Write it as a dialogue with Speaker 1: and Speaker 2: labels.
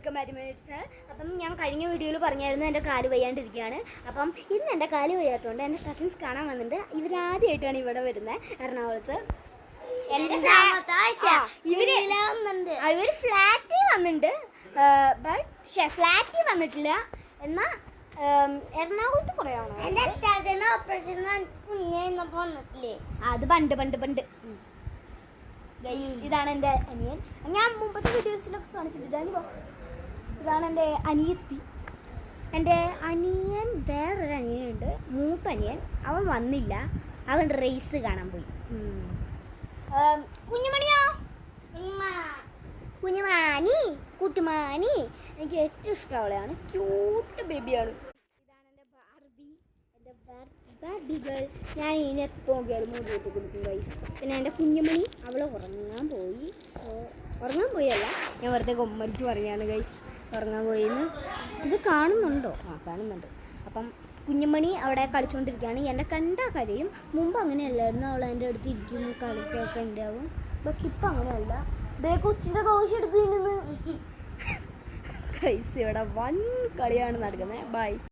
Speaker 1: Welcome back to my YouTube channel. അപ്പം ഞാൻ കഴിഞ്ഞ വീഡിയോയിൽ പറഞ്ഞായിരുന്നു എൻ്റെ കാല് വയ്യാണ്ടിരിക്കുകയാണ്. അപ്പം ഇന്ന് എൻ്റെ കാല് വയ്യാത്തതുകൊണ്ട് എൻ്റെ കസിൻസ് കാണാൻ വന്നിട്ടുണ്ട്. ഇവരാദ്യമായിട്ടാണ് ഇവിടെ വരുന്നത്, എറണാകുളത്ത്. ഇവർ ഫ്ലാറ്റിൽ വന്നിട്ടുണ്ട്, ഫ്ലാറ്റിൽ വന്നിട്ടില്ല. എന്നാൽ എറണാകുളത്ത് കുറേ ആണോ അത് പണ്ട് പണ്ട് പണ്ട്. ഇതാണ് എൻ്റെ അനിയൻ. ഞാൻ മുമ്പത്തെ വീഡിയോസിലൊക്കെ കാണിച്ചിട്ടുണ്ട്. ഇതാണ് എൻ്റെ അനിയത്തി. എൻ്റെ അനിയൻ, വേറൊരു അനിയനുണ്ട്, മൂത്ത അനിയൻ. അവൻ വന്നില്ല, അവൻ റേസ് കാണാൻ പോയി. കുഞ്ഞുമണിയോ, കുഞ്ഞുമാനി, കുട്ടുമാനി. എനിക്ക് ഏറ്റവും ഇഷ്ടം അവളെയാണ്. ക്യൂട്ട് ബേബിയാണ്. ഇതാണ് എൻ്റെ ബാർബി, എൻ്റെ ബാർബി ഗേൾ. ഞാൻ ഇതിനെ എപ്പോൾ നോക്കിയാലും മൂടി വെട്ടി കൊടുക്കും ഗൈസ്. പിന്നെ എൻ്റെ കുഞ്ഞുമണി, അവൾ ഉറങ്ങാൻ പോയി. ഉറങ്ങാൻ പോയല്ല, ഞാൻ വെറുതെ കൊമ്മടിക്ക് പറയാണ് ഗൈസ്, ഉറങ്ങാൻ പോയിന്ന്. ഇത് കാണുന്നുണ്ടോ? ആ, കാണുന്നുണ്ട്. അപ്പം കുഞ്ഞുമണി അവിടെ കളിച്ചുകൊണ്ടിരിക്കുകയാണ്. എന്നെ കണ്ടാൽ കരയും. മുമ്പ് അങ്ങനെയല്ലായിരുന്നു, അവൾ എൻ്റെ അടുത്ത് ഇരിക്കുന്നു, കളിക്കൊക്കെ ഉണ്ടാവും. ബട്ട് ഇപ്പം അങ്ങനെയല്ല. ഇതേ കൊച്ചിൻ്റെ ദോഷം എടുത്ത് തിന്നുന്നു ഗൈസ്. ഇവിടെ വൻ കളിയാണ് നടക്കുന്നത്. ബൈ.